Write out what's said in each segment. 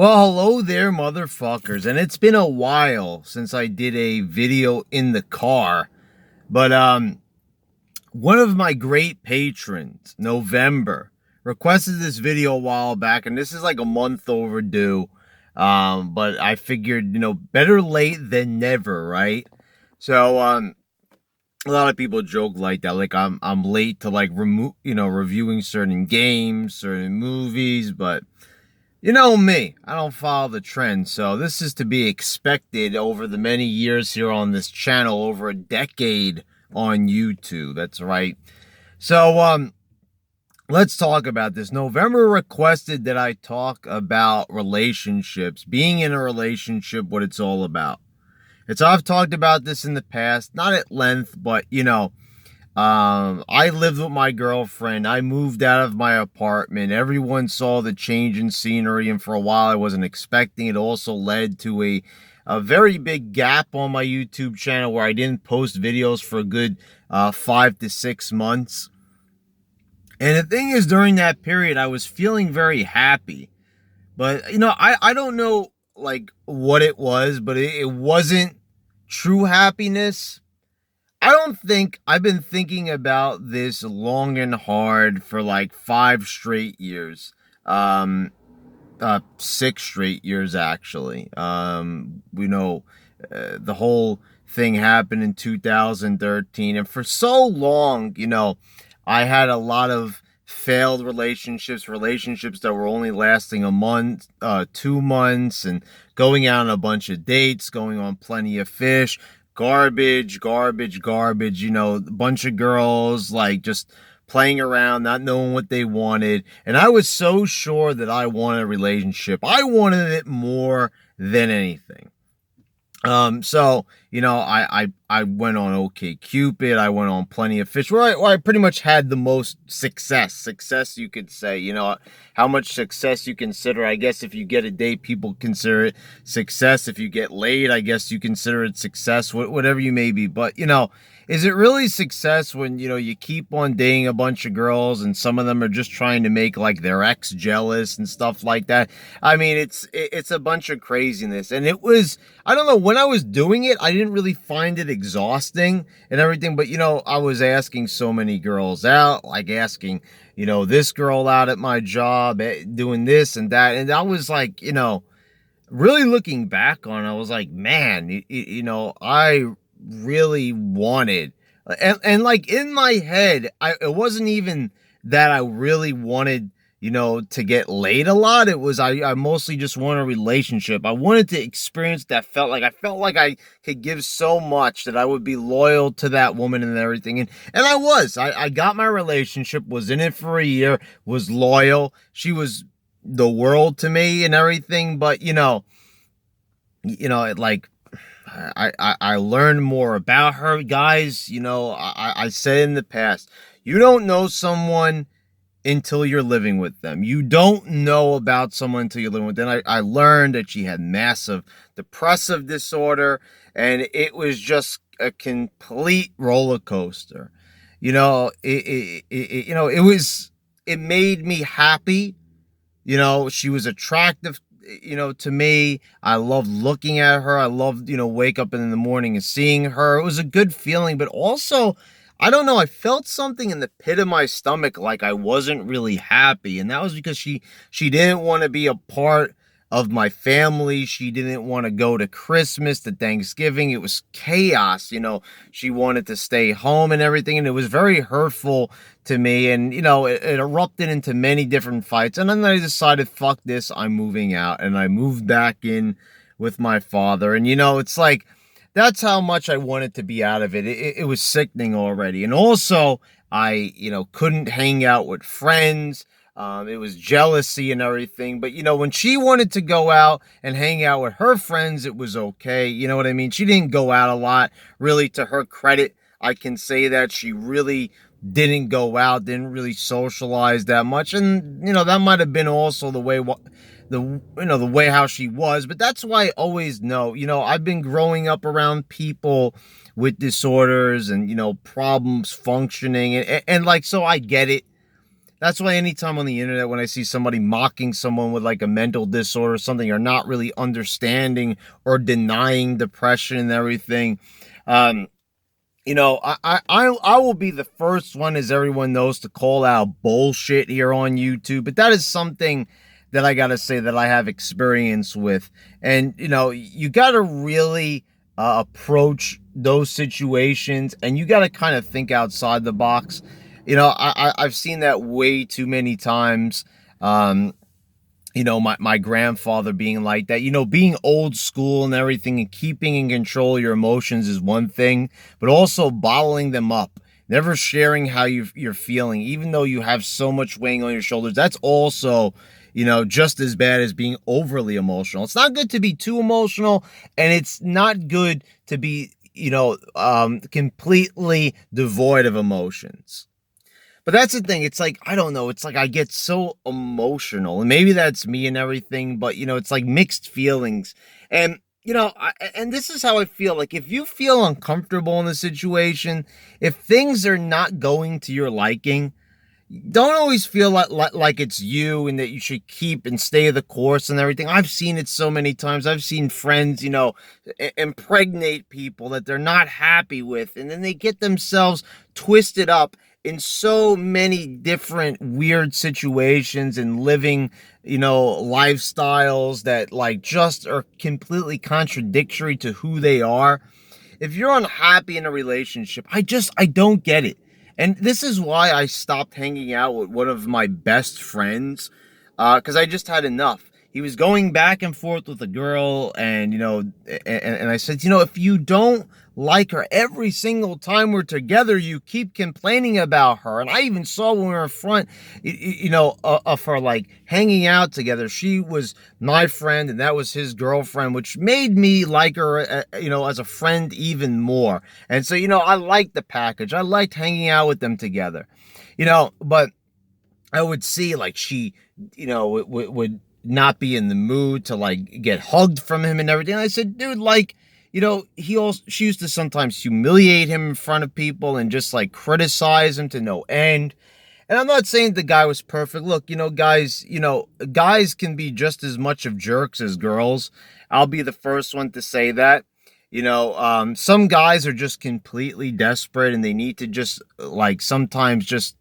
Well, hello there, motherfuckers. And it's been a while since I did a video in the car. But one of my great patrons, November, requested this video a while back, and this is like a month overdue. But I figured, better late than never, right? So a lot of people joke like that, like I'm late to like reviewing certain games, certain movies, but you know me, I don't follow the trend, so this is to be expected over the many years here on this channel, over a decade on YouTube. That's right. So, let's talk about this. November requested that I talk about relationships, being in a relationship, what it's all about. I've talked about this in the past, not at length, but I lived with my girlfriend. I moved out of my apartment. Everyone saw the change in scenery, and for a while I wasn't expecting. It also led to a very big gap on my YouTube channel where I didn't post videos for a good 5 to 6 months. And the thing is, during that period, I was feeling very happy. But, I don't know, like, what it was, but it wasn't true happiness. I've been thinking about this long and hard for like 5 straight years. 6 straight years, actually. The whole thing happened in 2013. And for so long, I had a lot of failed relationships that were only lasting a month, 2 months, and going out on a bunch of dates, going on plenty of fish. Garbage, a bunch of girls like just playing around, not knowing what they wanted. And I was so sure that I wanted a relationship. I wanted it more than anything. I went on OkCupid. I went on Plenty of Fish, where I pretty much had the most success, you could say. How much success you consider. I guess if you get a date, people consider it success. If you get laid, I guess you consider it success, whatever you may be. But, is it really success when, you keep on dating a bunch of girls and some of them are just trying to make like their ex jealous and stuff like that? I mean, it's a bunch of craziness. And it was, I don't know, when I was doing it, I didn't really find it exhausting and everything. But, I was asking so many girls out, like asking, this girl out at my job, doing this and that. And I was like, really looking back on it, I was like, man, I really wanted, and like in my head, it wasn't even that I really wanted, to get laid a lot. It was, I mostly just wanted a relationship. I wanted to experience that. I felt like I could give so much that I would be loyal to that woman and everything. And I got my relationship, was in it for a year, was loyal. She was the world to me and everything. But, I learned more about her, guys. I said in the past, you don't know someone until you're living with them. You don't know about someone until you're living with them. I learned that she had massive depressive disorder, and it was just a complete roller coaster. It made me happy. She was attractive, to me. I loved looking at her. I loved, wake up in the morning and seeing her. It was a good feeling, but also, I don't know, I felt something in the pit of my stomach, like I wasn't really happy. And that was because she didn't want to be a part of my family. She didn't want to go to Christmas, to Thanksgiving. It was chaos. She wanted to stay home and everything. And it was very hurtful to me. And, it erupted into many different fights. And then I decided, fuck this, I'm moving out. And I moved back in with my father. And, it's like, that's how much I wanted to be out of it. It was sickening already. And also, I, couldn't hang out with friends. It was jealousy and everything. But, when she wanted to go out and hang out with her friends, it was okay. You know what I mean? She didn't go out a lot. Really, to her credit, I can say that she really didn't go out, didn't really socialize that much. And, that might have been also the way the way how she was. But that's why I always know, I've been growing up around people with disorders and, problems functioning. And like, so I get it. That's why anytime on the internet, when I see somebody mocking someone with like a mental disorder or something, or not really understanding or denying depression and everything, um, I will be the first one, as everyone knows, to call out bullshit here on YouTube. But that is something that I gotta say that I have experience with, and you gotta really approach those situations, and you gotta kind of think outside the box. I've seen that way too many times. Um, my grandfather being like that, being old school and everything, and keeping in control of your emotions is one thing, but also bottling them up, never sharing how you're feeling, even though you have so much weighing on your shoulders. That's also, just as bad as being overly emotional. It's not good to be too emotional, and it's not good to be, completely devoid of emotions. But that's the thing. It's like, I don't know. It's like I get so emotional, and maybe that's me and everything, but it's like mixed feelings. And, and this is how I feel. Like, if you feel uncomfortable in a situation, if things are not going to your liking, don't always feel like it's you and that you should keep and stay the course and everything. I've seen it so many times. I've seen friends, impregnate people that they're not happy with, and then they get themselves twisted up in so many different weird situations and living, lifestyles that like just are completely contradictory to who they are. If you're unhappy in a relationship, I don't get it. And this is why I stopped hanging out with one of my best friends, because I just had enough. He was going back and forth with a girl, and, and I said, if you don't like her every single time we're together, you keep complaining about her. And I even saw when we were in front, of her, like, hanging out together. She was my friend, and that was his girlfriend, which made me like her, as a friend even more. And so, I liked the package. I liked hanging out with them together, but I would see, like, she, would not be in the mood to, like, get hugged from him and everything. And I said, dude, like, she used to sometimes humiliate him in front of people and just like criticize him to no end. And I'm not saying the guy was perfect. Look, guys can be just as much of jerks as girls. I'll be the first one to say that. Some guys are just completely desperate, and they need to just like sometimes just,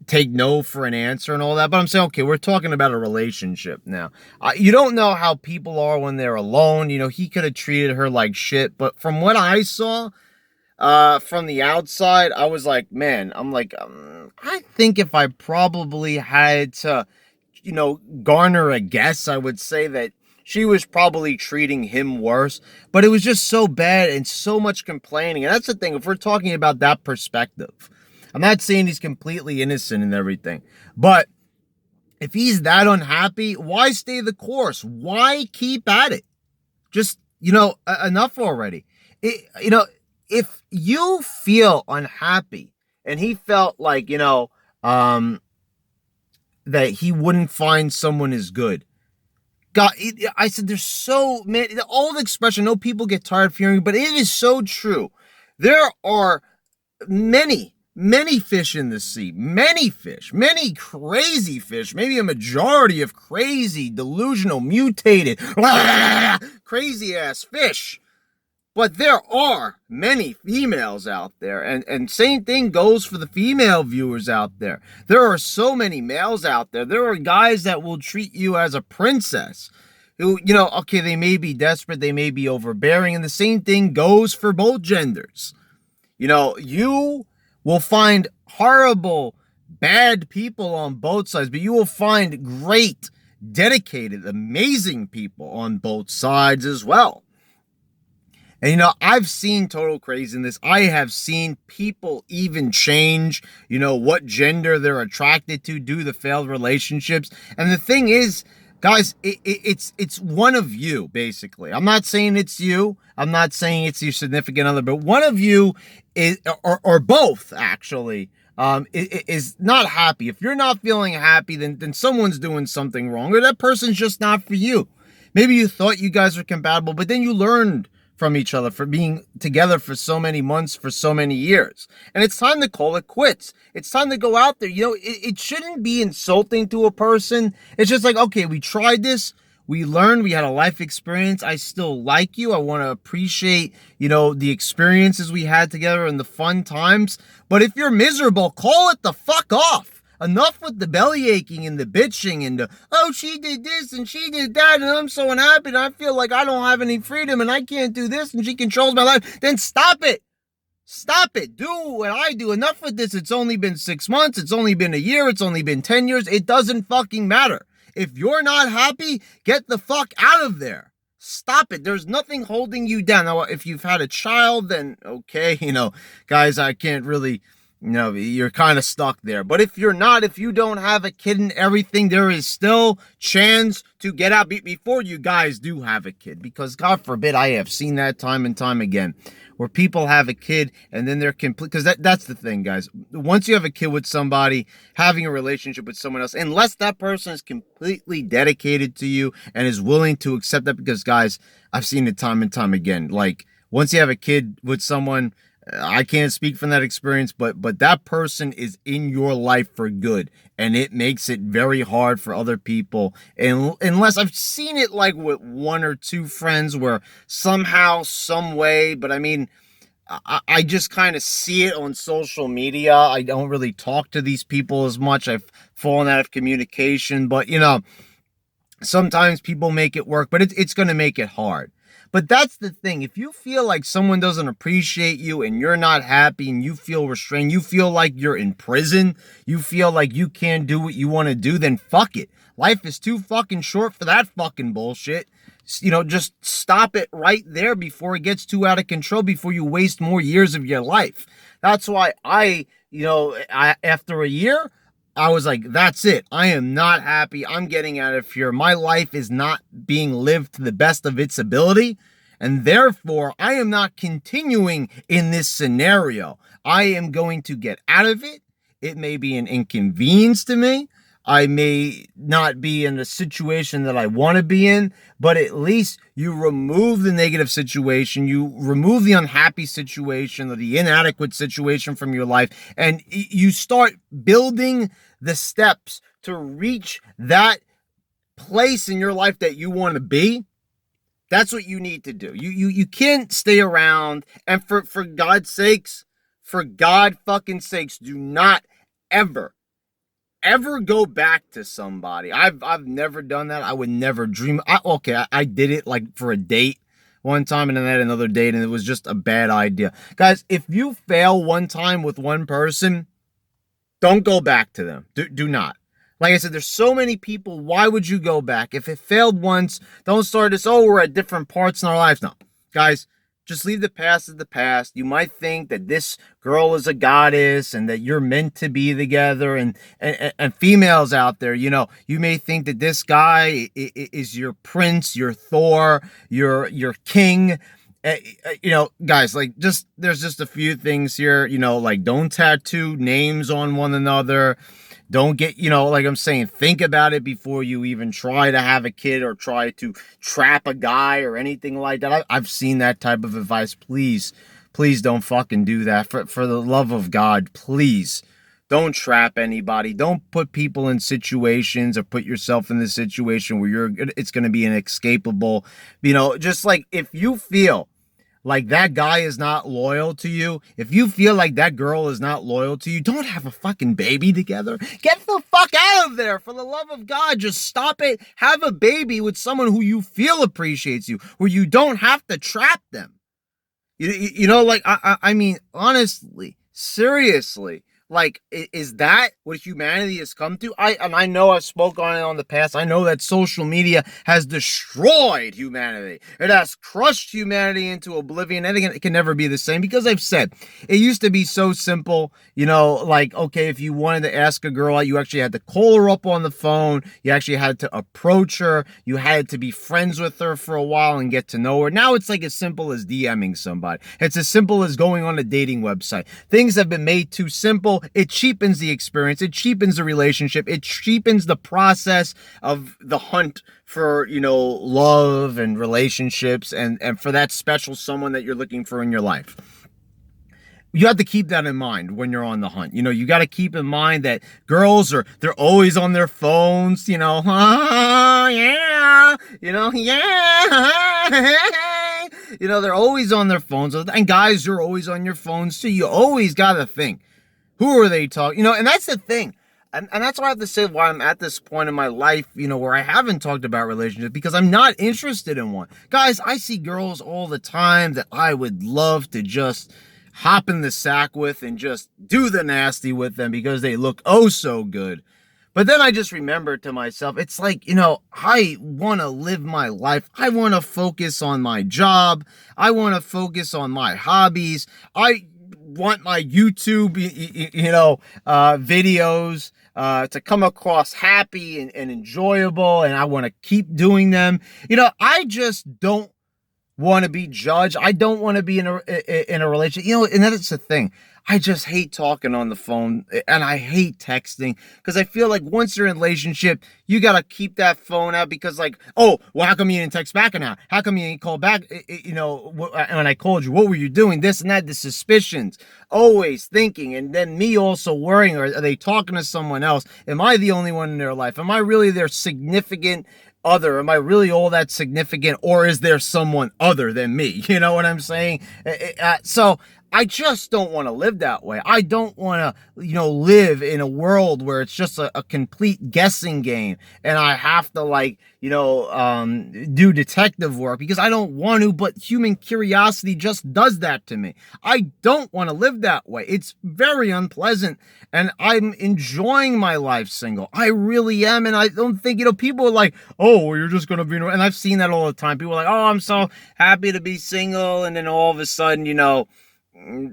take no for an answer and all that. But I'm saying, okay, we're talking about a relationship now. You don't know how people are when they're alone. He could have treated her like shit. But from what I saw, from the outside, I was like, man, I think if I probably had to, garner a guess, I would say that she was probably treating him worse, but it was just so bad and so much complaining. And that's the thing, if we're talking about that perspective, I'm not saying he's completely innocent and everything, but if he's that unhappy, why stay the course? Why keep at it? Just, enough already. If you feel unhappy and he felt like, that he wouldn't find someone as good, God, I said, there's so many, the old expression, I know people get tired of hearing, but it is so true. There are many fish in the sea, many fish, many crazy fish, maybe a majority of crazy, delusional, mutated, crazy ass fish. But there are many females out there, and same thing goes for the female viewers out there. There are so many males out there. There are guys that will treat you as a princess, who, okay, they may be desperate, they may be overbearing, and the same thing goes for both genders. You will find horrible, bad people on both sides, but you will find great, dedicated, amazing people on both sides as well. And, I've seen total craziness. I have seen people even change, what gender they're attracted to due to failed relationships. And the thing is, guys, it's one of you, basically. I'm not saying it's you. I'm not saying it's your significant other, but one of you is, or both, actually, is not happy. If you're not feeling happy, then someone's doing something wrong, or that person's just not for you. Maybe you thought you guys were compatible, but then you learned from each other, for being together for so many months, for so many years. And it's time to call it quits. It's time to go out there. It shouldn't be insulting to a person. It's just like, okay, we tried this. We learned, we had a life experience. I still like you. I want to appreciate, the experiences we had together and the fun times. But if you're miserable, call it the fuck off. Enough with the belly aching and the bitching and oh, she did this and she did that and I'm so unhappy and I feel like I don't have any freedom and I can't do this and she controls my life. Then stop it. Stop it. Do what I do. Enough with this. It's only been 6 months. It's only been a year. It's only been 10 years. It doesn't fucking matter. If you're not happy, get the fuck out of there. Stop it. There's nothing holding you down. Now, if you've had a child, then okay, guys, I can't really, you're kind of stuck there. But if you're not, if you don't have a kid and everything, there is still chance to get out before you guys do have a kid. Because God forbid, I have seen that time and time again, where people have a kid and then they're complete. Because that's the thing, guys. Once you have a kid with somebody, having a relationship with someone else, unless that person is completely dedicated to you and is willing to accept that, because guys, I've seen it time and time again. Like, once you have a kid with someone, I can't speak from that experience, but that person is in your life for good, and it makes it very hard for other people. And unless I've seen it like with one or two friends where somehow, some way, but I mean, I just kind of see it on social media. I don't really talk to these people as much. I've fallen out of communication, but sometimes people make it work, but it's going to make it hard. But that's the thing. If you feel like someone doesn't appreciate you and you're not happy and you feel restrained, you feel like you're in prison, you feel like you can't do what you want to do, then fuck it. Life is too fucking short for that fucking bullshit. Just stop it right there before it gets too out of control, before you waste more years of your life. That's why after a year, I was like, that's it. I am not happy. I'm getting out of here. My life is not being lived to the best of its ability. And therefore, I am not continuing in this scenario. I am going to get out of it. It may be an inconvenience to me. I may not be in the situation that I want to be in, but at least you remove the negative situation, you remove the unhappy situation or the inadequate situation from your life, and you start building the steps to reach that place in your life that you want to be. That's what you need to do. You can't stay around, and for God's sakes, for God fucking sakes, do not ever go back to somebody. I've never done that. I would never dream. I did it like for a date one time, and then I had another date, and it was just a bad idea. Guys, if you fail one time with one person, don't go back to them. Do not. Like I said, there's so many people. Why would you go back? If it failed once, don't start this, we're at different parts in our lives. No. Guys, just leave the past as the past. You might think that this girl is a goddess and that you're meant to be together. And females out there, you may think that this guy is your prince, your Thor, your king. Guys, like, there's just a few things here, like, don't tattoo names on one another. Don't get, like I'm saying, think about it before you even try to have a kid or try to trap a guy or anything like that. I've seen that type of advice. Please don't fucking do that. For the love of God, please don't trap anybody. Don't put people in situations or put yourself in this situation where it's going to be inescapable. Just like, if you feel like that guy is not loyal to you, if you feel like that girl is not loyal to you, don't have a fucking baby together. Get the fuck out of there. For the love of God, just stop it. Have a baby with someone who you feel appreciates you, where you don't have to trap them. I mean, honestly, seriously. Like, is that what humanity has come to? I know I've spoken on it on the past. I know that social media has destroyed humanity. It has crushed humanity into oblivion. And again, it can never be the same, because I've said it used to be so simple. Like, okay, if you wanted to ask a girl out, you actually had to call her up on the phone. You actually had to approach her. You had to be friends with her for a while and get to know her. Now it's like as simple as DMing somebody. It's as simple as going on a dating website. Things have been made too simple. know, it cheapens the experience. It cheapens the relationship. It cheapens the process of the hunt for, you know, love and relationships and for that special someone that you're looking for in your life. You have to keep that in mind when you're on the hunt. You know, you got to keep in mind that they're always on their phones, you know, oh, yeah, you know, yeah, you know, they're always on their phones. And guys, you're always on your phones too. You always got to think, who are they talking? You know, and that's the thing. And that's why I have to say why I'm at this point in my life, you know, where I haven't talked about relationships, because I'm not interested in one. Guys, I see girls all the time that I would love to just hop in the sack with and just do the nasty with them because they look oh so good. But then I just remember to myself, it's like, you know, I want to live my life. I want to focus on my job. I want to focus on my hobbies. I want my YouTube, you know, videos to come across happy and enjoyable, and I want to keep doing them. You know, I just don't want to be judged. I don't want to be in a relationship. You know, and that's the thing. I just hate talking on the phone, and I hate texting, because I feel like once you're in a relationship, you got to keep that phone out, because like, oh, well, how come you didn't text back now? How come you didn't call back? You know, when I called you, what were you doing? This and that, the suspicions, always thinking, and then me also worrying, are they talking to someone else? Am I the only one in their life? Am I really their significant other? Am I really all that significant, or is there someone other than me? You know what I'm saying? So I just don't want to live that way. I don't want to, you know, live in a world where it's just a complete guessing game, and I have to, like, you know, do detective work, because I don't want to, but human curiosity just does that to me. I don't want to live that way. It's very unpleasant, and I'm enjoying my life single. I really am, and I don't think, you know, people are like, oh, well, you're just going to be, and I've seen that all the time. People are like, oh, I'm so happy to be single, and then all of a sudden, you know,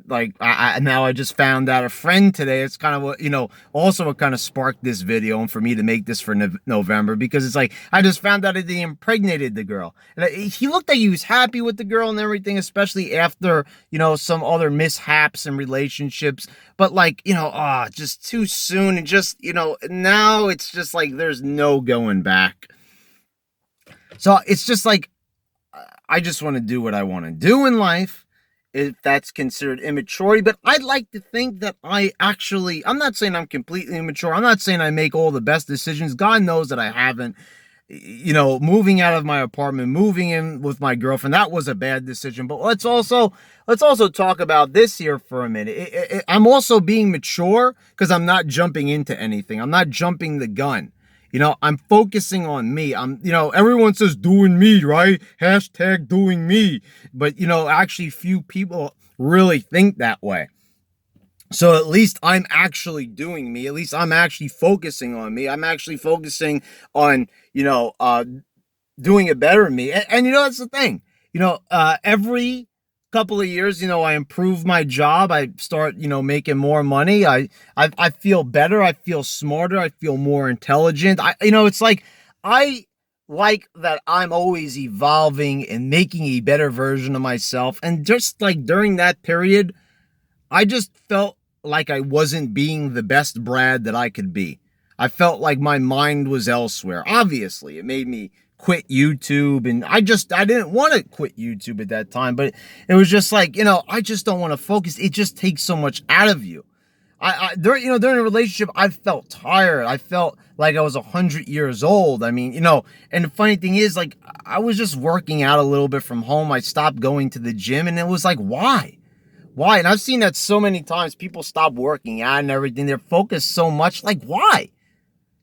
like now I just found out a friend today. It's kind of what, you know, also what kind of sparked this video and for me to make this for November, because it's like I just found out that he impregnated the girl, and he looked like he was happy with the girl and everything, especially after, you know, some other mishaps and relationships. But like, you know, just too soon, and just, you know, now it's just like there's no going back. So it's just like I just want to do what I want to do in life, if that's considered immaturity. But I'd like to think that I'm not saying I'm completely immature. I'm not saying I make all the best decisions. God knows that I haven't. You know, moving out of my apartment, moving in with my girlfriend, that was a bad decision. But let's also talk about this here for a minute. I'm also being mature because I'm not jumping into anything. I'm not jumping the gun. You know, I'm focusing on me. You know, everyone says doing me, right? Hashtag doing me. But, you know, actually few people really think that way. So at least I'm actually doing me. At least I'm actually focusing on me. I'm actually focusing on, you know, doing a better me. And you know, that's the thing. You know, every couple of years, you know, I improve my job. I start, you know, making more money. I feel better. I feel smarter. I feel more intelligent. You know, it's like I like that I'm always evolving and making a better version of myself. And just like during that period, I just felt like I wasn't being the best Brad that I could be. I felt like my mind was elsewhere. Obviously, it made me quit YouTube, and I didn't want to quit YouTube at that time, but it was just like, you know, I just don't want to focus. It just takes so much out of you. During a relationship, I felt tired. I felt like I was 100 years old. I mean, you know, and the funny thing is, like, I was just working out a little bit from home. I stopped going to the gym, and it was like, why? And I've seen that so many times. People stop working out and everything. They're focused so much. Like, why?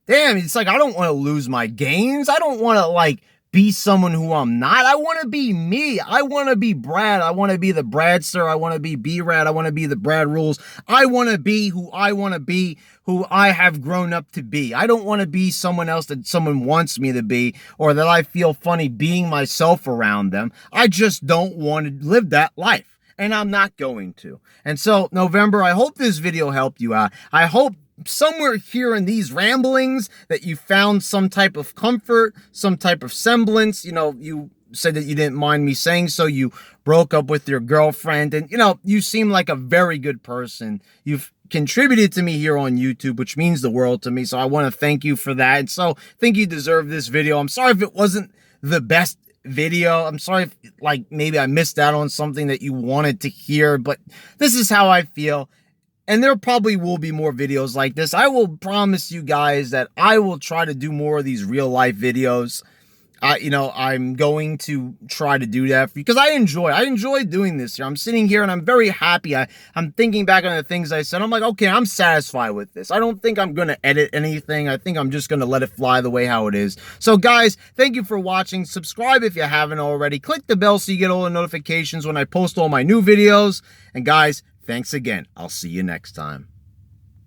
Damn, it's like, I don't want to lose my gains. I don't want to, like, be someone who I'm not. I want to be me. I want to be Brad. I want to be the Bradster. I want to be B-Rad. I want to be the Brad Rules. I want to be who I want to be, who I have grown up to be. I don't want to be someone else that someone wants me to be, or that I feel funny being myself around them. I just don't want to live that life, and I'm not going to. And so, November, I hope this video helped you out. I hope somewhere here in these ramblings that you found some type of comfort, some type of semblance. You know, you said that you didn't mind me saying so. You broke up with your girlfriend, and, you know, you seem like a very good person. You've contributed to me here on YouTube, which means the world to me. So I want to thank you for that. And so I think you deserve this video. I'm sorry if it wasn't the best video. I'm sorry if, like, maybe I missed out on something that you wanted to hear, but this is how I feel. And there probably will be more videos like this. I will promise you guys that I will try to do more of these real life videos. I'm going to try to do that because I enjoy doing this here. I'm sitting here and I'm very happy. I'm thinking back on the things I said. I'm like, okay, I'm satisfied with this. I don't think I'm going to edit anything. I think I'm just going to let it fly the way how it is. So guys, thank you for watching. Subscribe if you haven't already. Click the bell so you get all the notifications when I post all my new videos. And guys, thanks again. I'll see you next time.